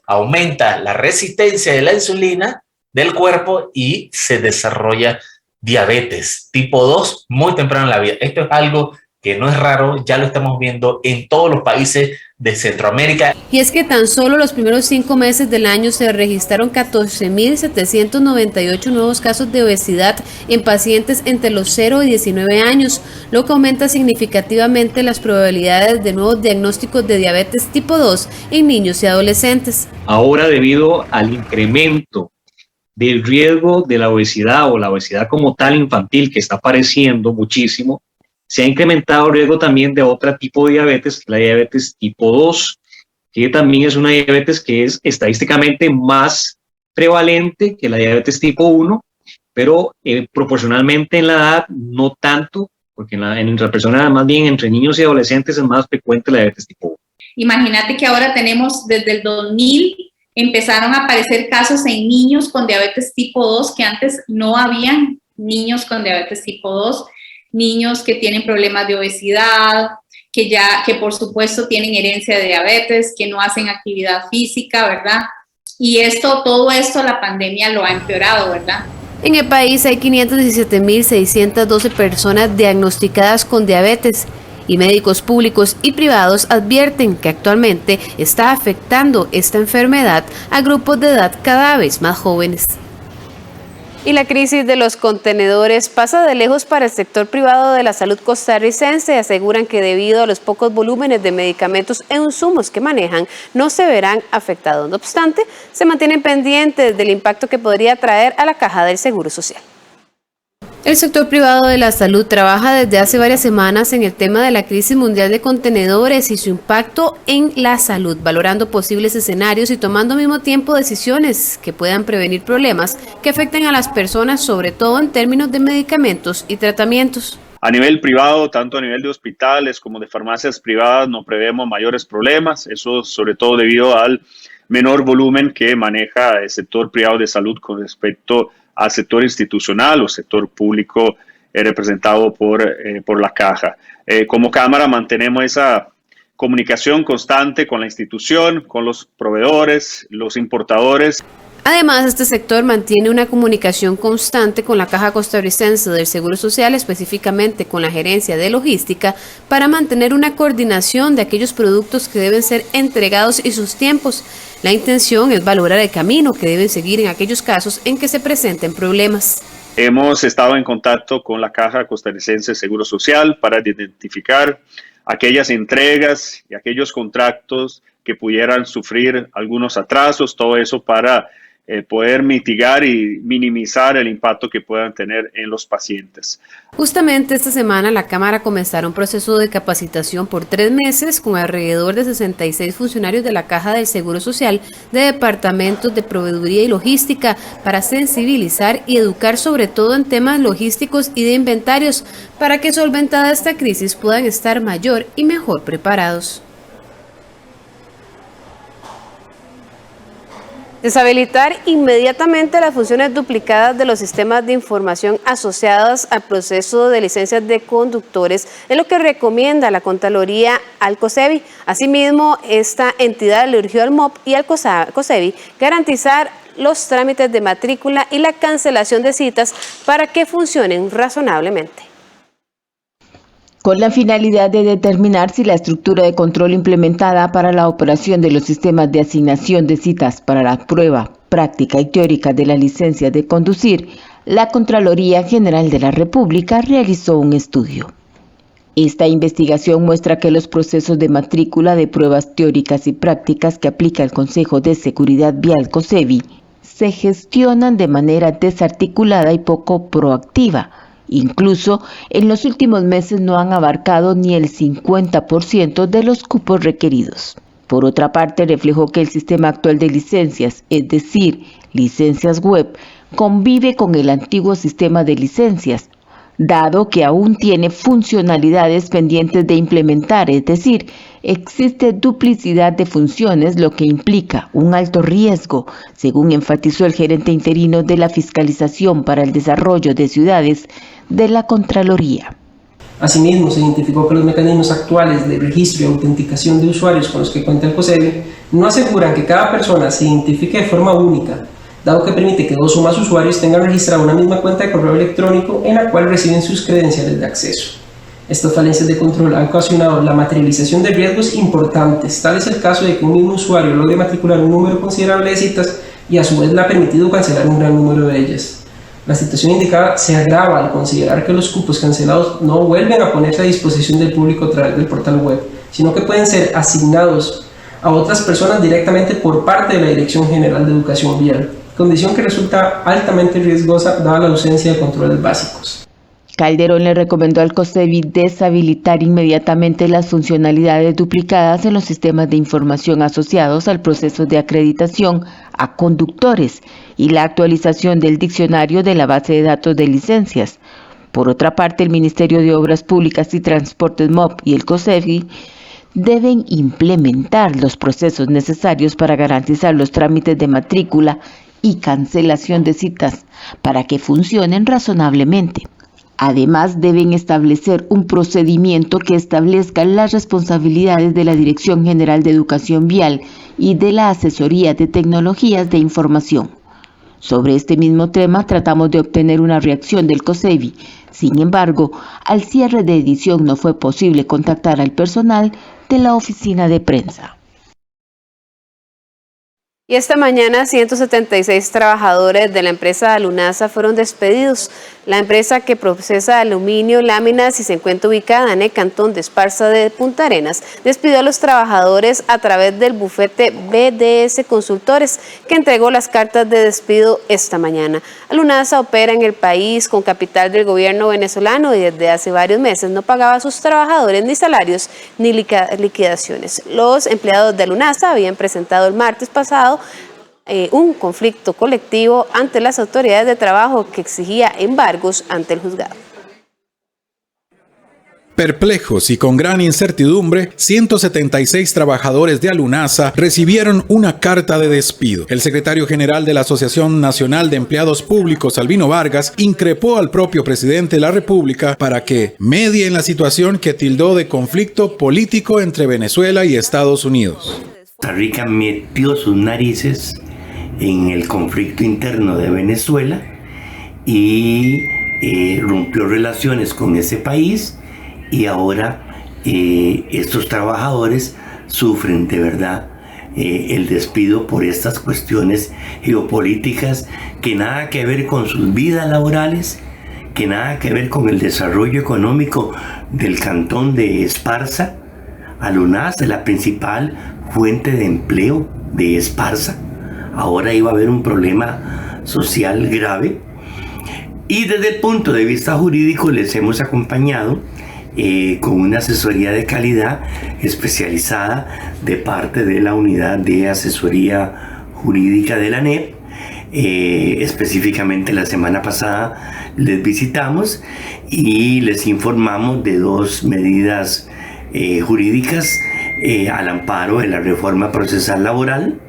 aumenta la resistencia de la insulina del cuerpo y se desarrolla diabetes tipo 2 muy temprano en la vida. Esto es algo que no es raro, ya lo estamos viendo en todos los países de Centroamérica. Y es que tan solo los primeros 5 meses del año se registraron 14.798 nuevos casos de obesidad en pacientes entre los 0 y 19 años, lo que aumenta significativamente las probabilidades de nuevos diagnósticos de diabetes tipo 2 en niños y adolescentes. Ahora, debido al incremento del riesgo de la obesidad o la obesidad como tal infantil que está apareciendo muchísimo, se ha incrementado el riesgo también de otro tipo de diabetes, la diabetes tipo 2, que también es una diabetes que es estadísticamente más prevalente que la diabetes tipo 1, pero proporcionalmente en la edad no tanto, porque en las personas, más bien entre niños y adolescentes, es más frecuente la diabetes tipo 1. Imagínate que ahora tenemos desde el 2000 empezaron a aparecer casos en niños con diabetes tipo 2, que antes no habían niños con diabetes tipo 2, niños que tienen problemas de obesidad, que por supuesto tienen herencia de diabetes, que no hacen actividad física, ¿verdad? Y todo esto la pandemia lo ha empeorado, ¿verdad? En el país hay 517.612 personas diagnosticadas con diabetes. Y médicos públicos y privados advierten que actualmente está afectando esta enfermedad a grupos de edad cada vez más jóvenes. Y la crisis de los contenedores pasa de lejos para el sector privado de la salud costarricense. Aseguran que debido a los pocos volúmenes de medicamentos e insumos que manejan, no se verán afectados. No obstante, se mantienen pendientes del impacto que podría traer a la caja del Seguro Social. El sector privado de la salud trabaja desde hace varias semanas en el tema de la crisis mundial de contenedores y su impacto en la salud, valorando posibles escenarios y tomando al mismo tiempo decisiones que puedan prevenir problemas que afecten a las personas, sobre todo en términos de medicamentos y tratamientos. A nivel privado, tanto a nivel de hospitales como de farmacias privadas, no prevemos mayores problemas, eso sobre todo debido al menor volumen que maneja el sector privado de salud con respecto al sector institucional o sector público representado por la caja. Como Cámara mantenemos esa comunicación constante con la institución, con los proveedores, los importadores. Además, este sector mantiene una comunicación constante con la Caja Costarricense del Seguro Social, específicamente con la Gerencia de Logística, para mantener una coordinación de aquellos productos que deben ser entregados y sus tiempos. La intención es valorar el camino que deben seguir en aquellos casos en que se presenten problemas. Hemos estado en contacto con la Caja Costarricense de Seguro Social para identificar aquellas entregas y aquellos contratos que pudieran sufrir algunos atrasos, todo eso para poder mitigar y minimizar el impacto que puedan tener en los pacientes. Justamente esta semana la Cámara comenzará un proceso de capacitación por 3 meses con alrededor de 66 funcionarios de la Caja del Seguro Social de departamentos de proveeduría y logística para sensibilizar y educar sobre todo en temas logísticos y de inventarios para que solventada esta crisis puedan estar mayor y mejor preparados. Deshabilitar inmediatamente las funciones duplicadas de los sistemas de información asociadas al proceso de licencias de conductores es lo que recomienda la Contraloría al COSEBI. Asimismo, esta entidad le urgió al MOP y al COSEBI garantizar los trámites de matrícula y la cancelación de citas para que funcionen razonablemente. Con la finalidad de determinar si la estructura de control implementada para la operación de los sistemas de asignación de citas para la prueba práctica y teórica de la licencia de conducir, la Contraloría General de la República realizó un estudio. Esta investigación muestra que los procesos de matrícula de pruebas teóricas y prácticas que aplica el Consejo de Seguridad Vial COSEVI se gestionan de manera desarticulada y poco proactiva. Incluso en los últimos meses no han abarcado ni el 50% de los cupos requeridos. Por otra parte, reflejó que el sistema actual de licencias, es decir, licencias web, convive con el antiguo sistema de licencias, dado que aún tiene funcionalidades pendientes de implementar, es decir, existe duplicidad de funciones, lo que implica un alto riesgo, según enfatizó el gerente interino de la Fiscalización para el Desarrollo de Ciudades de la Contraloría. Asimismo, se identificó que los mecanismos actuales de registro y autenticación de usuarios con los que cuenta el COSEBI no aseguran que cada persona se identifique de forma única, dado que permite que 2 o más usuarios tengan registrada una misma cuenta de correo electrónico en la cual reciben sus credenciales de acceso. Estas falencias de control han ocasionado la materialización de riesgos importantes. Tal es el caso de que un mismo usuario logre matricular un número considerable de citas y a su vez le ha permitido cancelar un gran número de ellas. La situación indicada se agrava al considerar que los cupos cancelados no vuelven a ponerse a disposición del público a través del portal web, sino que pueden ser asignados a otras personas directamente por parte de la Dirección General de Educación Vial, condición que resulta altamente riesgosa dada la ausencia de controles básicos. Calderón le recomendó al COSEBI deshabilitar inmediatamente las funcionalidades duplicadas en los sistemas de información asociados al proceso de acreditación a conductores y la actualización del diccionario de la base de datos de licencias. Por otra parte, el Ministerio de Obras Públicas y Transportes MOP y el COSEBI deben implementar los procesos necesarios para garantizar los trámites de matrícula y cancelación de citas para que funcionen razonablemente. Además, deben establecer un procedimiento que establezca las responsabilidades de la Dirección General de Educación Vial y de la Asesoría de Tecnologías de Información. Sobre este mismo tema tratamos de obtener una reacción del COSEBI. Sin embargo, al cierre de edición no fue posible contactar al personal de la oficina de prensa. Y esta mañana 176 trabajadores de la empresa Lunasa fueron despedidos. La empresa que procesa aluminio, láminas y se encuentra ubicada en el cantón de Esparza de Punta Arenas, despidió a los trabajadores a través del bufete BDS Consultores, que entregó las cartas de despido esta mañana. Lunasa opera en el país con capital del gobierno venezolano y desde hace varios meses no pagaba a sus trabajadores ni salarios ni liquidaciones. Los empleados de Lunasa habían presentado el martes pasado un conflicto colectivo ante las autoridades de trabajo que exigía embargos ante el juzgado. Perplejos y con gran incertidumbre, 176 trabajadores de Alunasa recibieron una carta de despido. El secretario general de la Asociación Nacional de Empleados Públicos, Albino Vargas, increpó al propio presidente de la República para que medie en la situación que tildó de conflicto político entre Venezuela y Estados Unidos. Costa Rica metió sus narices en el conflicto interno de Venezuela y rompió relaciones con ese país. Y ahora estos trabajadores sufren de verdad el despido por estas cuestiones geopolíticas que nada que ver con sus vidas laborales, que nada que ver con el desarrollo económico del cantón de Esparza. Alunasa es la principal fuente de empleo de Esparza. Ahora iba a haber un problema social grave. Y desde el punto de vista jurídico les hemos acompañado con una asesoría de calidad especializada de parte de la unidad de asesoría jurídica de la ANEP. Específicamente la semana pasada les visitamos y les informamos de 2 medidas jurídicas al amparo de la reforma procesal laboral.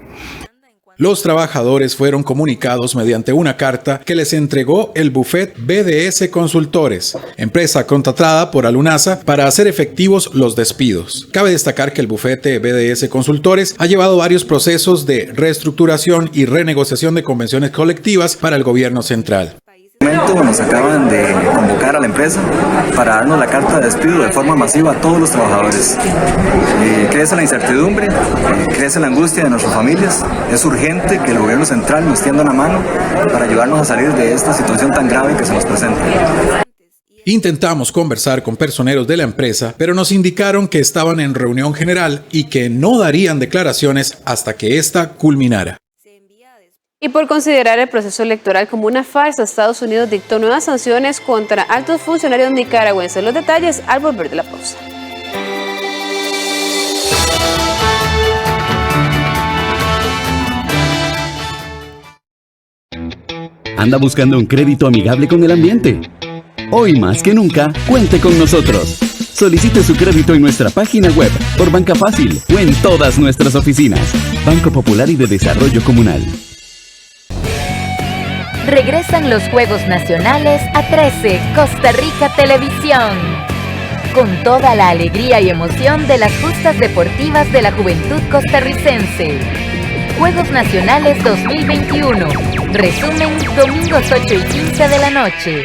Los trabajadores fueron comunicados mediante una carta que les entregó el Buffet BDS Consultores, empresa contratada por Alunasa para hacer efectivos los despidos. Cabe destacar que el bufete BDS Consultores ha llevado varios procesos de reestructuración y renegociación de convenciones colectivas para el gobierno central. Nos acaban de convocar a la empresa para darnos la carta de despido de forma masiva a todos los trabajadores. Crece la incertidumbre, crece la angustia de nuestras familias. Es urgente que el gobierno central nos tienda una mano para ayudarnos a salir de esta situación tan grave que se nos presenta. Intentamos conversar con personeros de la empresa, pero nos indicaron que estaban en reunión general y que no darían declaraciones hasta que esta culminara. Y por considerar el proceso electoral como una farsa, Estados Unidos dictó nuevas sanciones contra altos funcionarios nicaragüenses. Los detalles al volver de la pausa. ¿Anda buscando un crédito amigable con el ambiente? Hoy más que nunca, cuente con nosotros. Solicite su crédito en nuestra página web, por Banca Fácil o en todas nuestras oficinas. Banco Popular y de Desarrollo Comunal. Regresan los Juegos Nacionales a 13, Costa Rica Televisión. Con toda la alegría y emoción de las justas deportivas de la juventud costarricense. Juegos Nacionales 2021. Resumen, domingos 8 y 15 de la noche.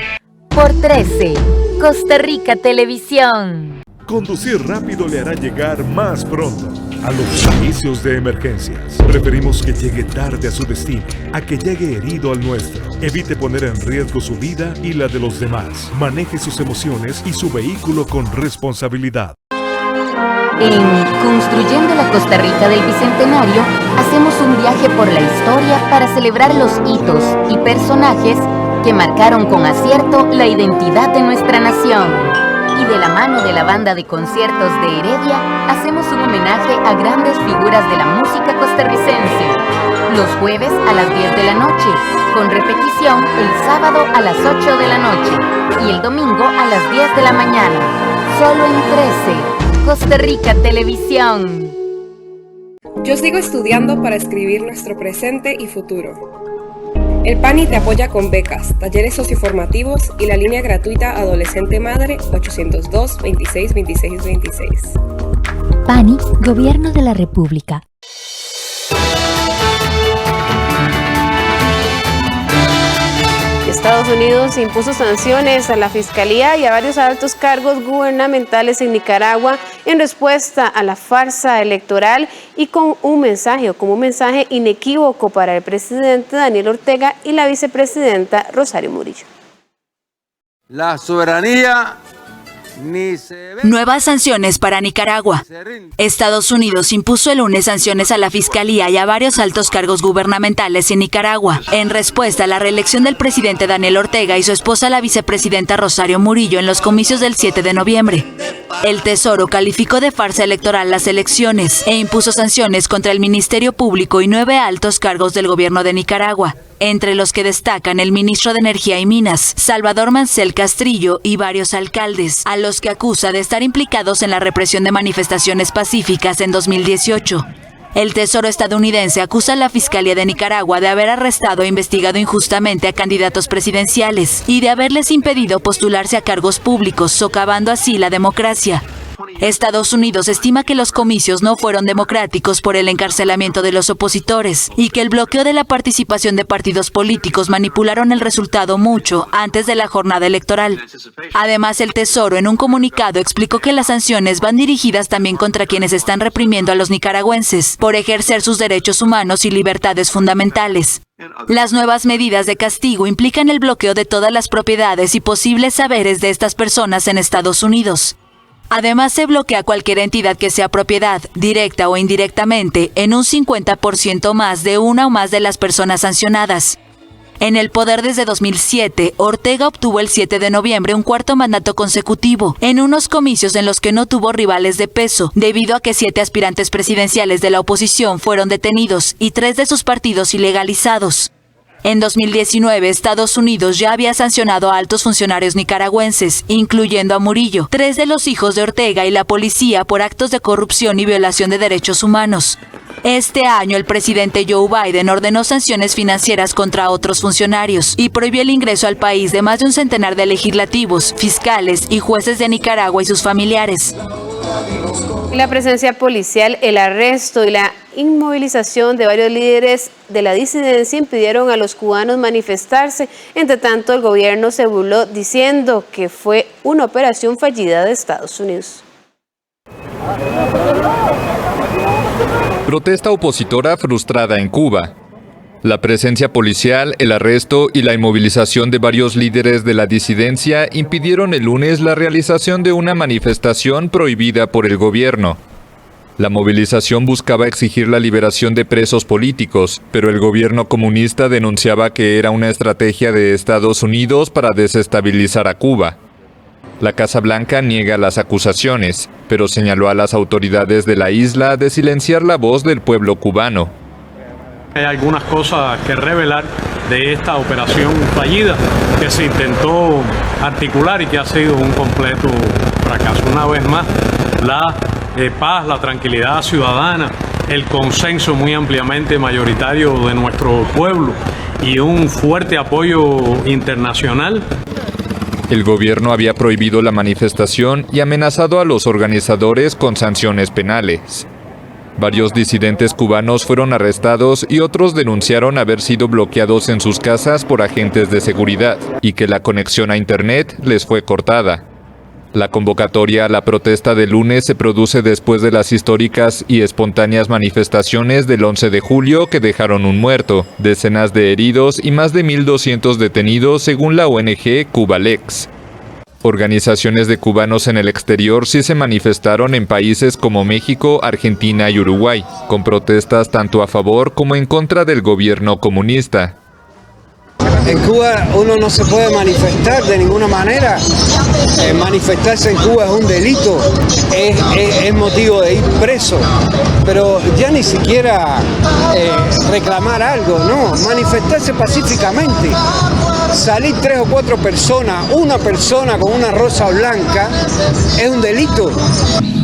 Por 13, Costa Rica Televisión. Conducir rápido le hará llegar más pronto a los servicios de emergencias. Preferimos que llegue tarde a su destino, a que llegue herido al nuestro. Evite poner en riesgo su vida y la de los demás. Maneje sus emociones y su vehículo con responsabilidad. En Construyendo la Costa Rica del Bicentenario, hacemos un viaje por la historia para celebrar los hitos y personajes que marcaron con acierto la identidad de nuestra nación. Y de la mano de la banda de conciertos de Heredia, hacemos un homenaje a grandes figuras de la música costarricense. Los jueves a las 10 de la noche, con repetición el sábado a las 8 de la noche y el domingo a las 10 de la mañana. Solo en 13, Costa Rica Televisión. Yo sigo estudiando para escribir nuestro presente y futuro. El PANI te apoya con becas, talleres socioformativos y la línea gratuita Adolescente Madre 802 26 26 26. PANI, Gobierno de la República. Estados Unidos impuso sanciones a la Fiscalía y a varios altos cargos gubernamentales en Nicaragua en respuesta a la farsa electoral y como un mensaje inequívoco para el presidente Daniel Ortega y la vicepresidenta Rosario Murillo. La soberanía ni se ve. Nuevas sanciones para Nicaragua. Estados Unidos impuso el lunes sanciones a la Fiscalía y a varios altos cargos gubernamentales en Nicaragua, en respuesta a la reelección del presidente Daniel Ortega y su esposa la vicepresidenta Rosario Murillo en los comicios del 7 de noviembre. El Tesoro calificó de farsa electoral las elecciones e impuso sanciones contra el Ministerio Público y 9 altos cargos del gobierno de Nicaragua, entre los que destacan el ministro de Energía y Minas, Salvador Mancel Castrillo, y varios alcaldes, a los que acusa de estar implicados en la represión de manifestaciones pacíficas en 2018. El Tesoro estadounidense acusa a la Fiscalía de Nicaragua de haber arrestado e investigado injustamente a candidatos presidenciales y de haberles impedido postularse a cargos públicos, socavando así la democracia. Estados Unidos estima que los comicios no fueron democráticos por el encarcelamiento de los opositores y que el bloqueo de la participación de partidos políticos manipularon el resultado mucho antes de la jornada electoral. Además, el Tesoro en un comunicado explicó que las sanciones van dirigidas también contra quienes están reprimiendo a los nicaragüenses por ejercer sus derechos humanos y libertades fundamentales. Las nuevas medidas de castigo implican el bloqueo de todas las propiedades y posibles saberes de estas personas en Estados Unidos. Además, se bloquea cualquier entidad que sea propiedad, directa o indirectamente, en un 50% más de una o más de las personas sancionadas. En el poder desde 2007, Ortega obtuvo el 7 de noviembre un cuarto mandato consecutivo, en unos comicios en los que no tuvo rivales de peso, debido a que 7 aspirantes presidenciales de la oposición fueron detenidos y 3 de sus partidos ilegalizados. En 2019, Estados Unidos ya había sancionado a altos funcionarios nicaragüenses, incluyendo a Murillo, 3 de los hijos de Ortega y la policía por actos de corrupción y violación de derechos humanos. Este año, el presidente Joe Biden ordenó sanciones financieras contra otros funcionarios y prohibió el ingreso al país de más de un centenar de legislativos, fiscales y jueces de Nicaragua y sus familiares. La presencia policial, el arresto y la inmovilización de varios líderes de la disidencia impidieron a los cubanos manifestarse. Entre tanto, el gobierno se burló diciendo que fue una operación fallida de Estados Unidos. Protesta opositora frustrada en Cuba. La presencia policial, el arresto y la inmovilización de varios líderes de la disidencia impidieron el lunes la realización de una manifestación prohibida por el gobierno. La movilización buscaba exigir la liberación de presos políticos, pero el gobierno comunista denunciaba que era una estrategia de Estados Unidos para desestabilizar a Cuba. La Casa Blanca niega las acusaciones, pero señaló a las autoridades de la isla de silenciar la voz del pueblo cubano. Hay algunas cosas que revelar de esta operación fallida que se intentó articular y que ha sido un completo fracaso. Una vez más, la paz, la tranquilidad ciudadana, el consenso muy ampliamente mayoritario de nuestro pueblo y un fuerte apoyo internacional. El gobierno había prohibido la manifestación y amenazado a los organizadores con sanciones penales. Varios disidentes cubanos fueron arrestados y otros denunciaron haber sido bloqueados en sus casas por agentes de seguridad y que la conexión a Internet les fue cortada. La convocatoria a la protesta del lunes se produce después de las históricas y espontáneas manifestaciones del 11 de julio que dejaron un muerto, decenas de heridos y más de 1.200 detenidos según la ONG Cubalex. Organizaciones de cubanos en el exterior sí se manifestaron en países como México, Argentina y Uruguay, con protestas tanto a favor como en contra del gobierno comunista. En Cuba uno no se puede manifestar de ninguna manera. Manifestarse en Cuba es un delito, es motivo de ir preso. Pero ya ni siquiera reclamar algo, no, manifestarse pacíficamente. Salir 3 o 4 personas, una persona con una rosa blanca, es un delito.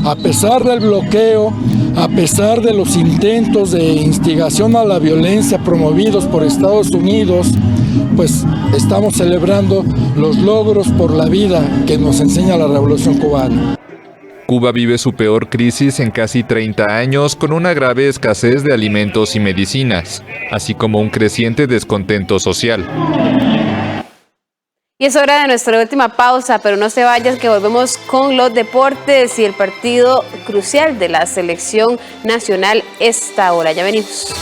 A pesar del bloqueo, a pesar de los intentos de instigación a la violencia promovidos por Estados Unidos, pues estamos celebrando los logros por la vida que nos enseña la Revolución Cubana. Cuba vive su peor crisis en casi 30 años con una grave escasez de alimentos y medicinas, así como un creciente descontento social. Y es hora de nuestra última pausa, pero no se vayan que volvemos con los deportes y el partido crucial de la selección nacional esta hora. Ya venimos.